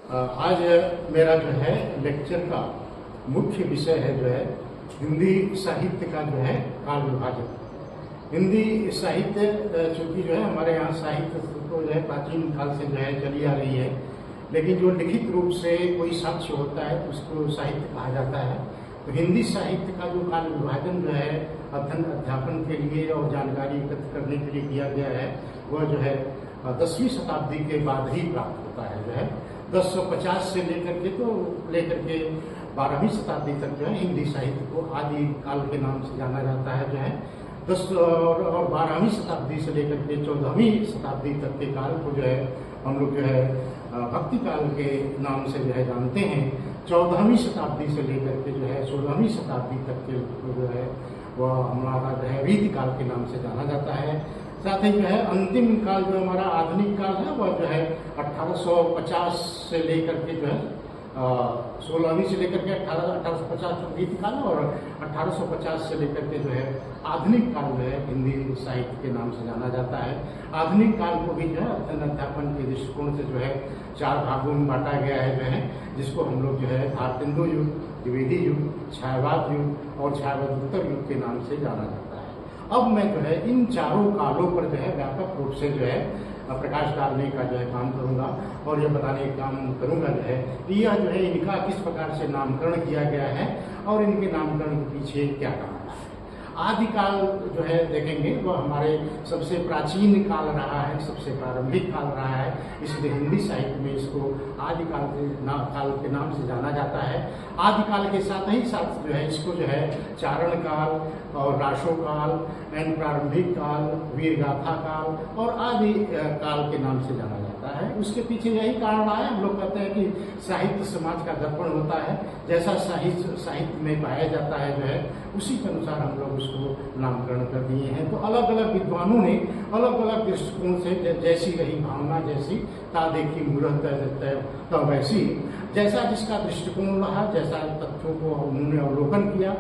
आज मेरा जो है लेक्चर का मुख्य विषय है जो है हिंदी साहित्य का जो है काल विभाजन। हिंदी साहित्य चूंकि जो है हमारे यहाँ साहित्य तो जो है प्राचीन काल से जो है चली आ रही है, लेकिन जो लिखित रूप से कोई साक्ष्य होता है उसको साहित्य कहा जाता है। तो हिंदी साहित्य का जो काल विभाजन जो है अध्ययन अध्यापन के लिए और जानकारी एकत्र करने के लिए किया गया है, वह जो है 10वीं शताब्दी के बाद ही प्राप्त होता है। जो है 1050 से लेकर के 12वीं शताब्दी तक जो है हिंदी साहित्य को आदि काल के नाम से जाना जाता है। जो है 10 और 12वीं शताब्दी से लेकर के 14वीं शताब्दी तक के काल को जो है हम लोग जो है भक्ति काल के नाम से जो है जानते हैं। 14वीं शताब्दी से लेकर के जो है 16वीं शताब्दी तक के जो है वह हमारा जो है रीति काल के नाम से जाना जाता है। साथ ही जो है अंतिम काल जो हमारा आधुनिक काल है वह जो है 1850 से लेकर के जो है 16वीं से लेकर के 1850 रीति काल और 1850 से लेकर के जो है आधुनिक काल जो है हिंदी साहित्य के नाम से जाना जाता है। आधुनिक काल को भी जो है अध्ययन अध्यापन के दृष्टिकोण से जो है 4 भागों में बांटा गया है। जो है जिसको हम लोग जो है भारतेंदु युग, द्विवेदी युग, छायावाद युग और छायावादोत्तर युग के नाम से जाना जाता है। अब मैं जो है इन चारों कालों पर जो है व्यापक रूप से जो है प्रकाश डालने का जो है काम करूंगा और यह बताने का काम करूंगा जो है कि यह जो है इनका किस प्रकार से नामकरण किया गया है और इनके नामकरण के पीछे क्या कारण है। आदिकाल जो है देखेंगे वह हमारे सबसे प्राचीन काल रहा है, सबसे प्रारंभिक काल रहा है, इसलिए हिंदी साहित्य में इसको आदिकाल काल के नाम से जाना जाता है। आदिकाल के साथ ही साथ जो है इसको जो है चारण काल और राशो काल, प्रारंभिक काल, वीरगाथा काल और आदि काल के नाम से जाना जाता है। उसके पीछे यही कारण रहा है। हम लोग कहते हैं कि साहित्य समाज का दर्पण होता है, जैसा साहित्य में पाया जाता है जो है उसी के अनुसार हम लोग उसको नामकरण कर दिए हैं। तो अलग अलग विद्वानों ने अलग अलग दृष्टिकोण से जैसी रही भावना, जैसी ता देखी मूरत तो वैसी, जैसा जिसका दृष्टिकोण रहा, जैसा तथ्यों को उन्होंने अवलोकन किया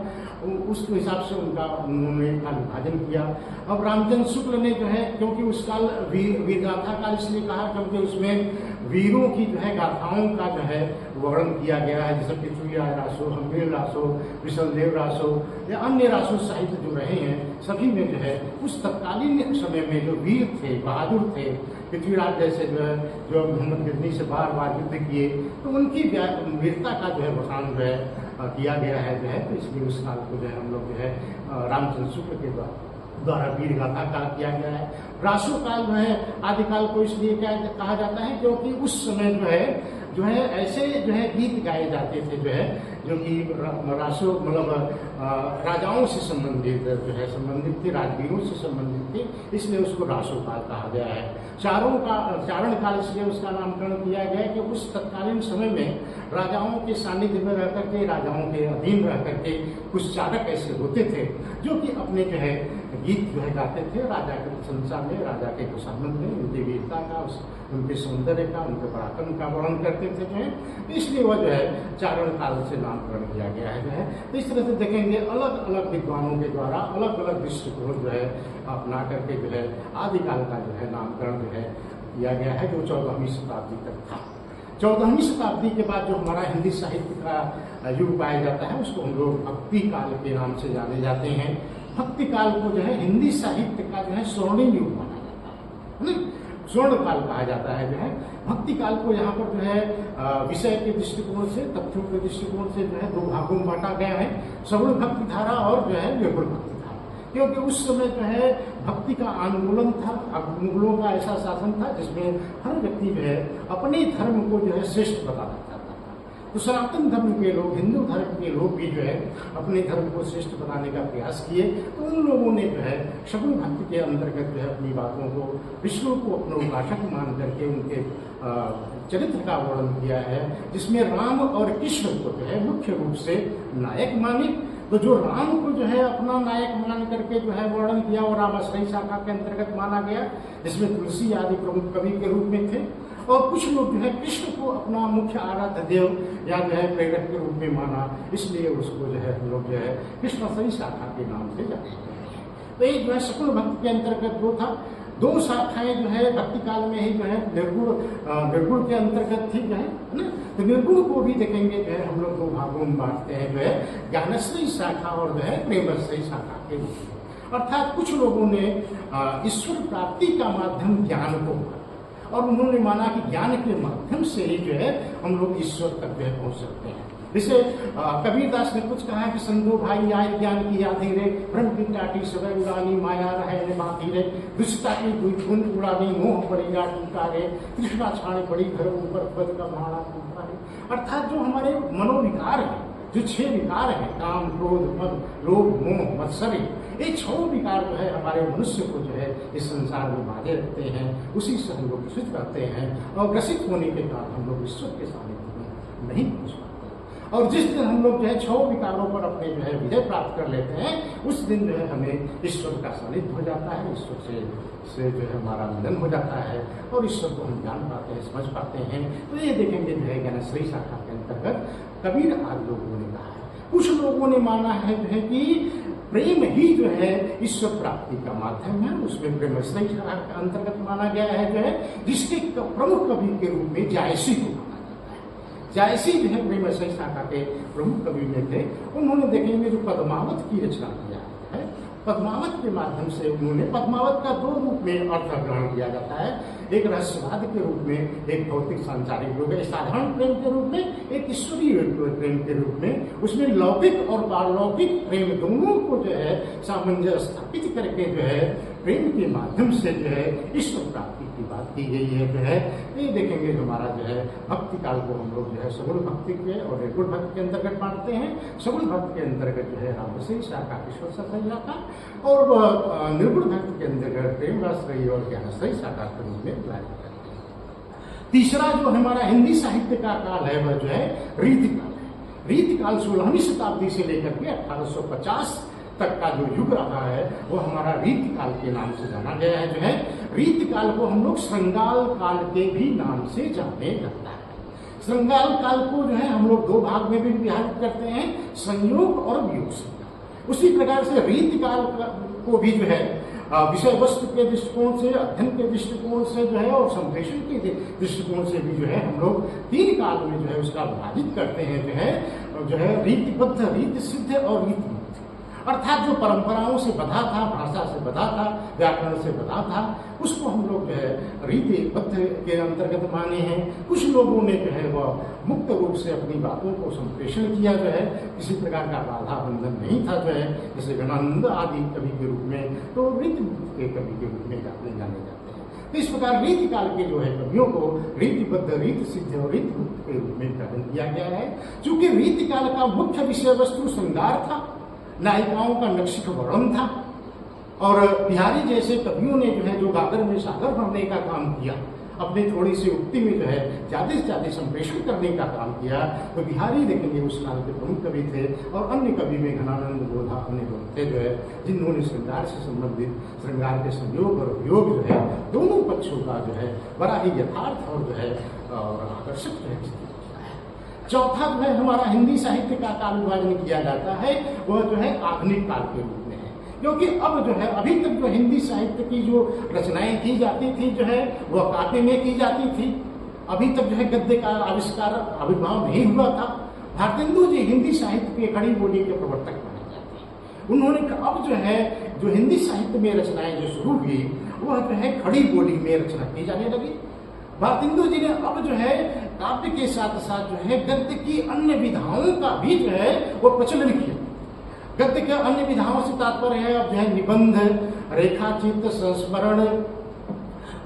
उस हिसाब से उन्होंने काल विभाजन किया। अब रामचंद्र शुक्ल ने जो है क्योंकि उस काल वीरगाथा काल इसलिए कहा क्योंकि उसमें वीरों की जो है गाथाओं का जो है वर्णन किया गया है, जैसे पृथ्वीराज रासो, हम्बीर रासो, विशलदेव रासो या अन्य रासो साहित्य जो रहे हैं सभी में जो है उस तत्कालीन समय में जो वीर थे, बहादुर थे, पृथ्वीराज जैसे जो है जो मोहम्मद गजनी से बार बार युद्ध किए, तो उनकी वीरता का जो है बखान जो है किया गया है। जो है तो इसलिए उस काल को जो है हम लोग जो है रामचंद्र शुक्ल के द्वारा वीरगाथा काल किया गया है। रासो काल जो है आदिकाल को इसलिए कहा जाता है क्योंकि उस समय जो है ऐसे जो है गीत गाए जाते थे जो है जो कि रासो मतलब राजाओं से संबंधित जो है संबंधित थे, राजवीरों से संबंधित थे, इसलिए उसको रासो काल कहा गया है। चारण काल इसलिए उसका नामकरण किया गया कि उस तत्कालीन समय में राजाओं के सानिध्य में रह करके, राजाओं के अधीन रह करके कुछ चारक ऐसे होते थे जो कि अपने जो है गीत जो है गाते थे राजा की प्रशंसा में, राजा के खुशामद में, उनकी वीरता का, उनके सौंदर्य का, उनके पराक्रम का वर्णन करते थे जो है, इसलिए वह जो है चारण काल से नामकरण किया गया है। जो है तो इस तरह से देखेंगे अलग अलग विद्वानों के द्वारा अलग अलग दृष्टिकोण जो है अपना करके जो है आदिकाल का जो है नामकरण जो है किया गया है, जो 14वीं शताब्दी तक था। 14वीं शताब्दी के बाद जो हमारा हिंदी साहित्य का युग पाया जाता है उसको हम लोग भक्ति काल के नाम से जाने जाते हैं। भक्ति काल को जो है हिंदी साहित्य का जो है स्वर्णिम युग माना जाता है, स्वर्ण काल कहा जाता है। जो है भक्ति काल को यहाँ पर जो है विषय के दृष्टिकोण से, तथ्यों के दृष्टिकोण से जो है 2 भागों में बांटा गया है, सगुण भक्ति धारा और जो है निर्गुण भक्ति धारा। क्योंकि उस समय जो है भक्ति का आंदोलन था, मुगलों का ऐसा शासन था जिसमें हर व्यक्ति जो है अपने धर्म को जो है श्रेष्ठ बताना चाहता था। तो सनातन धर्म के लोग, हिंदू धर्म के लोग भी जो है अपने धर्म को श्रेष्ठ बनाने का प्रयास किए। तो उन लोगों ने जो है शगुन भक्ति के अंतर्गत जो है अपनी बातों को, विष्णु को अपना उपासक मान करके उनके चरित्र का वर्णन किया है, जिसमें राम और कृष्ण को जो है मुख्य रूप से नायक माने। तो जो राम को जो है अपना नायक मान करके जो है वर्णन किया और रामाश्रयी शाखा के अंतर्गत माना गया, जिसमें तुलसी आदि प्रमुख कवि के रूप में थे। और कुछ लोग जो है कृष्ण को अपना मुख्य आराध्य देव या जो है प्रेरक के रूप में माना, इसलिए उसको जो है हम लोग जो है कृष्णाश्रयी शाखा के नाम से जाते हैं। तो ये जो है सकुल भक्ति के अंतर्गत जो था दो शाखाएं जो है भक्ति काल में ही जो है निर्गुण के अंतर्गत थी जो है ना। तो निर्गुण को भी देखेंगे जो है हम लोग दो भागों में बांटते हैं जो है ज्ञानाश्रयी शाखा और जो है प्रेमाश्रयी शाखा के रूप में। अर्थात कुछ लोगों ने ईश्वर प्राप्ति का माध्यम ज्ञान को माना और उन्होंने माना कि ज्ञान के माध्यम से ही जो है हम लोग ईश्वर तक जो है पहुंच सकते हैं। जैसे कबीरदास ने कुछ कहा कि संदो भाई आए ज्ञान की यादी रे, ब्रह्म की टाटी सवै उड़ानी, माया रहे ने बाती रे, दुष्टता की दुई धुन उड़ानी, मोह पड़ेगा टूटा रे, कृष्णा छाने पड़ी घर ऊपर पद का भाड़ा टूटा रे। अर्थात जो हमारे मनोविकार है, जो 6 विकार है, काम क्रोध मद लोभ मोह मत्सर्य, ये 6 विकार जो है हमारे मनुष्य को जो है इस संसार में बांधे रखते हैं, उसी से हम लोग ग्रसित करते हैं और ग्रसित होने के कारण हम लोग ईश्वर के सानिध्य में नहीं पहुंच पाते। और जिस दिन हम लोग जो है 6 विकारों पर अपने जो है विजय प्राप्त कर लेते हैं, उस दिन जो है हमें ईश्वर का सानिध्य हो जाता है, ईश्वर से जो है हमारा मिलन हो जाता है और ईश्वर को हम जान पाते हैं, समझ पाते हैं। तो ये देखेंगे जो है ज्ञानाश्रयी शाखा के अंतर्गत कबीर आदि लोगों ने कहा है। कुछ लोगों ने माना है जो है कि प्रेम ही जो है ईश्वर प्राप्ति का माध्यम है, उसमें प्रेमाश्रयी शाखा के अंतर्गत माना गया है जो है, जिसके प्रमुख कवि के रूप में जायसी को जायसी जो है प्रेमाश्रयी शाखा के प्रमुख कवि में थे। उन्होंने देखेंगे जो पद्मावत की रचना किया है, पद्मावत के माध्यम से उन्होंने पद्मावत का 2 रूप में अर्थ ग्रहण किया जाता है, एक रहस्यवाद के रूप में, एक भौतिक सांसारिक रूप में, साधारण प्रेम के रूप में, एक ईश्वरीय प्रेम के रूप में। उसमें लौकिक और पारलौकिक प्रेम दोनों को जो है सामंजस्य स्थापित करके जो है प्रेम के माध्यम से जो है ईश्वर प्राप्ति की बात की गई है जो है। ये देखेंगे हमारा जो है भक्ति काल को हम लोग जो है सगुण भक्ति के और निर्गुण भक्ति के अंतर्गत बांटते हैं। सगुण भक्ति के अंतर्गत जो है रामरसई शाखा, ईश्वर सत्संग शाखा और निर्गुण भक्ति के अंतर्गत प्रेम रसरई और ज्ञानाश्रयी शाखा के रूप में विभाजित करते हैं। तीसरा जो हमारा हिंदी साहित्य का काल है वह जो है रीतिकाल है। रीतिकाल 16वीं शताब्दी से लेकर के 1850 तक का जो युग रहा है वो हमारा रीतिकाल के नाम से जाना गया है जो है। रीतिकाल को हम लोग श्रृंगाल काल के भी नाम से जाने जाता है। श्रृंगाल काल को जो है हम लोग 2 भाग में भी विभाजित करते हैं, संयोग और वियोग संयोग। उसी प्रकार से रीतिकाल को भी जो है विषय वस्तु के दृष्टिकोण से, अध्ययन के दृष्टिकोण से जो है और संप्रेषण के दृष्टिकोण से भी जो है हम लोग 3 काल में जो है उसका विभाजित करते हैं जो है रीतिबद्ध, रीति सिद्ध और रीति। अर्थात जो परंपराओं से बधा था, भाषा से बधा था, व्याकरण से बधा था, उसको हम लोग जो है रीतिबद्ध के अंतर्गत माने हैं। कुछ लोगों ने जो है वह मुक्त रूप से अपनी बातों को संप्रेषण किया जो है, किसी प्रकार का बाधा बंधन नहीं था जो है, जैसे गणानंद आदि कवि के रूप में, तो रीति के कवि के रूप में जाने जाते हैं। तो इस प्रकार रीतिकाल के जो है कवियों को रीतिबद्ध, रीति सिद्ध और रीति के रूप में ग्रहण किया गया है। चूंकि रीतिकाल का मुख्य विषय वस्तु श्रृंगार था, नायिकाओं का नक्षिक वर्णन था और बिहारी जैसे कवियों ने जो है जो गागर में सागर भरने का काम किया, अपने थोड़ी सी उक्ति में जो है ज्यादा से ज्यादा संप्रेषण करने का काम किया। तो बिहारी देखेंगे उस काल के प्रमुख कवि थे और अन्य कवि में घनानंद, बोधा, अन्य लोग थे जो है जिन्होंने श्रृंगार से संबंधित श्रृंगार के संयोग और वियोग जो है दोनों पक्षों का जो है बड़ा ही यथार्थ और जो है और आकर्षक जो है। चौथा जो है हमारा हिंदी साहित्य का काल विभाजन किया जाता है वह जो है आधुनिक काल के रूप में है, क्योंकि अब जो है अभी तक जो हिंदी साहित्य की जो रचनाएं की जाती थी जो है वह काव्य में की जाती थी। अभी तक जो है गद्य का आविर्भाव नहीं हुआ था। भारतेंदु जी हिंदी साहित्य के खड़ी बोली के प्रवर्तक माने जाते हैं। उन्होंने अब जो है जो हिंदी साहित्य में रचनाएं जो शुरू हुई वह जो है खड़ी बोली में रचना की जाने लगी। भारतेंदु जी ने अब जो है काव्य के साथ साथ जो है गद्य की अन्य विधाओं का भी जो है वो प्रचलन किया। गद्य के अन्य विधाओं से तात्पर्य है अब जो है निबंध, रेखाचित्र, संस्मरण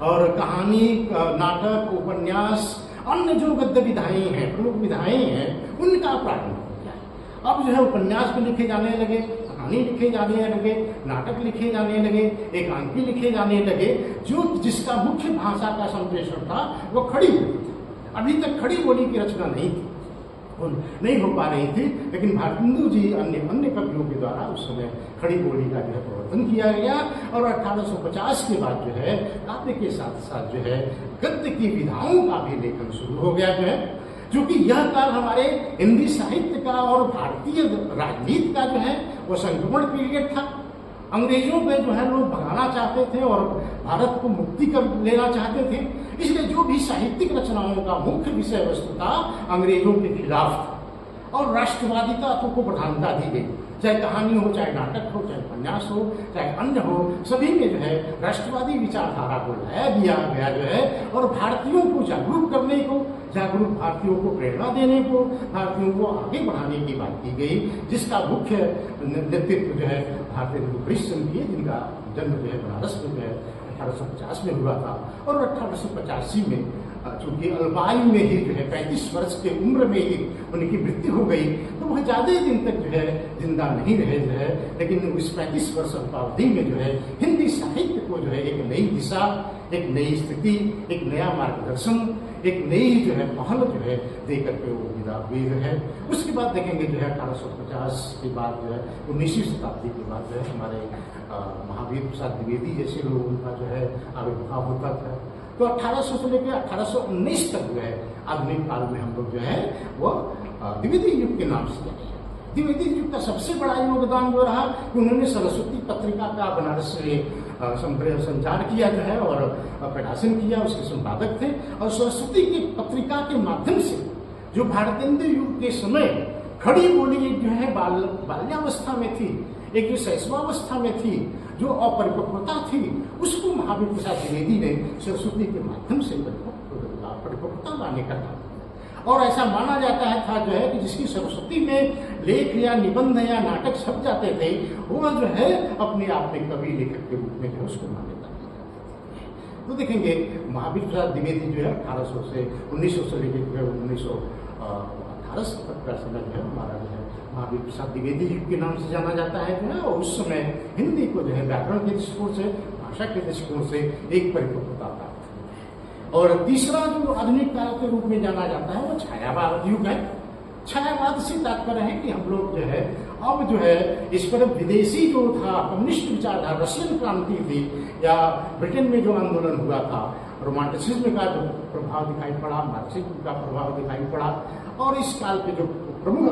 और कहानी, नाटक, उपन्यास, अन्य जो गद्य विधाएं हैं, प्रमुख विधाएं हैं, उनका प्रारंभ हो गया। अब जो है उपन्यास भी लिखे जाने लगे, कहानी लिखे जाने लगे, नाटक लिखे जाने लगे, एकांकी लिखे जाने लगे, जो जिसका मुख्य भाषा का संप्रेषण था वो खड़ी बोली थी। अभी तक खड़ी बोली की रचना नहीं हो पा रही थी, लेकिन भारतेंदु जी अन्य कवियों के द्वारा उस समय खड़ी बोली का जो है प्रवर्तन किया गया और 1850 के बाद जो है काव्य के साथ साथ जो है गद्य की विधाओं का भी लेखन शुरू हो गया जो है। क्योंकि यह काल हमारे हिंदी साहित्य का और भारतीय राजनीति का जो है वो संक्रमण पीरियड था। अंग्रेजों पे जो है लोग भगाना चाहते थे और भारत को मुक्ति कर लेना चाहते थे। इसलिए जो भी साहित्यिक रचनाओं का मुख्य विषय वस्तु था अंग्रेजों के खिलाफ था और राष्ट्रवादिता को प्रधानता दी गई। चाहे कहानी हो, चाहे नाटक हो, चाहे उपन्यास हो, चाहे अन्य हो, सभी में जो है राष्ट्रवादी विचारधारा को लाया दिया गया जो है और भारतीयों को जागरूक करने को, जागरूक भारतीयों को प्रेरणा देने को, भारतीयों को आगे बढ़ाने की बात की गई, जिसका मुख्य नेतृत्व जो है भारतीय हरिश्चंद्र की, जिनका जन्म जो है बनारस में जो है 1850 में हुआ था और 1885 में चूंकि अल्पायु में ही जो है 35 वर्ष की उम्र में ही उनकी मृत्यु हो गई, तो वह ज्यादा दिन तक जो है जिंदा नहीं रहे जो है। लेकिन उस 35 वर्ष अल्पावधि में जो है हिंदी साहित्य को जो है एक नई दिशा, एक नई स्थिति, एक नया मार्गदर्शन, एक नई जो है पहल जो है दे करके वो विदा हुई जो है। उसके बाद देखेंगे जो है 1850 के बाद जो है 19वीं शताब्दी के बाद जो है हमारे महावीर प्रसाद द्विवेदी जैसे लोगों का जो है आविर्भाव होता था। तो 1800 से लेकर 1819 तक जो है आधुनिक काल में हम लोग जो है वो द्विवेदी युग के नाम से जाने हैं। द्विवेदी युग का सबसे बड़ा योगदान जो रहा कि उन्होंने सरस्वती पत्रिका का बनारस में संचार किया जो है और प्रकाशन किया, उसके संपादक थे। और सरस्वती की पत्रिका के माध्यम से जो भारतेंद्र युग के समय खड़ी बोली जो है बाल्यावस्था में थी, एक जो शैशवावस्था में थी, जो अपरिपक्वता थी, उसको महावीर प्रसाद द्विवेदी ने सरस्वती के माध्यम से परिपक्वता लाने का काम किया। और ऐसा माना जाता है था जो है कि जिसकी सरस्वती में लेख या निबंध या नाटक छप जाते थे, वो जो है अपने आप में कवि लेखक के रूप में जो है उसको मान्यता दी जाती है। तो देखेंगे महावीर प्रसाद द्विवेदी जो है 1800 से 1900 से लेकर 1918 तक का समय जो है हमारा जो है महावीर प्रसाद द्विवेदी युग के नाम से जाना जाता है जो है। और उस समय हिंदी को जो है व्याकरण के दृष्टिकोण से, भाषा के दृष्टिकोण से एक परिपक्वता प्राप्त हुई। और तीसरा जो आधुनिक काल के रूप में जाना जाता है वो छायावाद युग है। छायावाद से तात्पर्य है कि हम लोग जो है अब जो है इस पर विदेशी जो था कम्युनिस्ट विचारधारा, रशियन क्रांति थी या ब्रिटेन में जो आंदोलन हुआ था, रोमांटिसिज्म का जो प्रभाव दिखाई पड़ा, मार्क्सिज्म का प्रभाव दिखाई पड़ा। और इस काल के जो प्रमुख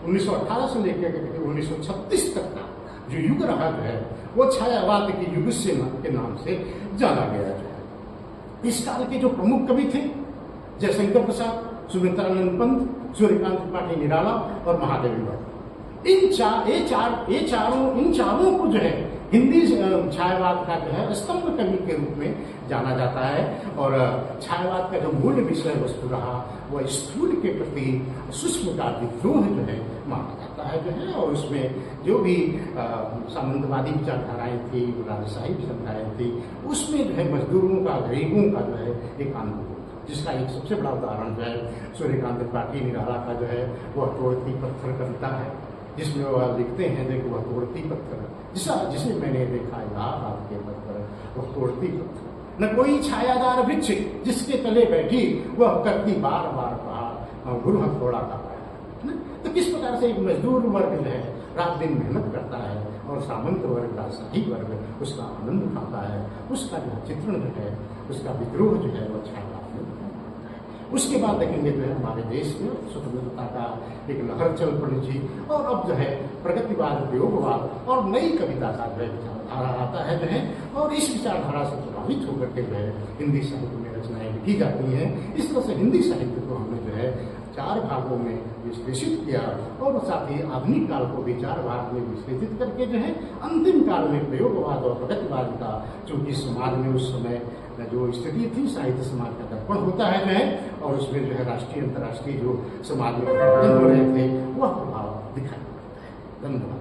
1918 से लेकर 1936 तक का जो युग रहा जो है वो छायावाद के युग से के नाम से जाना गया जो है। इस काल के जो प्रमुख कवि थे जयशंकर प्रसाद, सुमित्रानंद पंत, सूर्यकांत त्रिपाठी निराला और महादेवी भट्ट, इन चारों को जो है हिंदी छायावाद का जो है स्तंभ कवि के रूप में जाना जाता है। और छायावाद का जो मूल विषय वस्तु रहा वह स्थूल के प्रति सूक्ष्म का विद्रोह जो है माना जाता है जो है। और उसमें जो भी सामंतवादी विचारधाराएं थी, राजशाही विचारधाराएं थी, उसमें जो है मजदूरों का, गरीबों का जो है एक आंदोलन, जिसका एक सबसे बड़ा उदाहरण जो है सूर्यकांत त्रिपाठी निराला का जो है वह तोड़ती पत्थर कविता है, जिसमें वह लिखते हैं देखो वह तोड़ती पत्थर जिसे मैंने देखा इलाहाबाद के पत्थर, वह तोड़ती पत्थर, न कोई छायादार वृक्ष जिसके तले बैठी वह करती बार बार पहाड़ गुरु हथौड़ा का पाया। तो किस प्रकार से एक मजदूर वर्ग जो है रात दिन मेहनत करता है और सामंत वर्ग, राजशाही वर्ग उसका आनंद उठाता है, उसका जो चित्रण जो है, उसका विद्रोह जो है वह छायावाद में होता है। उसके बाद देखेंगे जो है हमारे देश में स्वतंत्रता का एक लहर चल पड़ी थी और अब जो है प्रगतिवाद, प्रयोगवाद और नई कविता का जो है विचारधारा आता है जो है। और इस विचारधारा से प्रभावित होकर के जो है हिंदी साहित्य में रचनाएं लिखी जाती हैं। इस तरह से हिंदी साहित्य को हमने जो है 4 भागों में विश्लेषित किया और साथ ही आधुनिक काल को भी 4 भाग में विश्लेषित करके जो है अंतिम काल में प्रयोगवाद और प्रगतिवाद का, चूंकि समाज में उस समय जो स्थिति थी, साहित्य समाज का दर्पण होता है जो है, और उसमें जो है राष्ट्रीय अंतर्राष्ट्रीय जो समाज में परिवर्तन हो रहे थे वह प्रभाव दिखाई पड़ता है। धन्यवाद।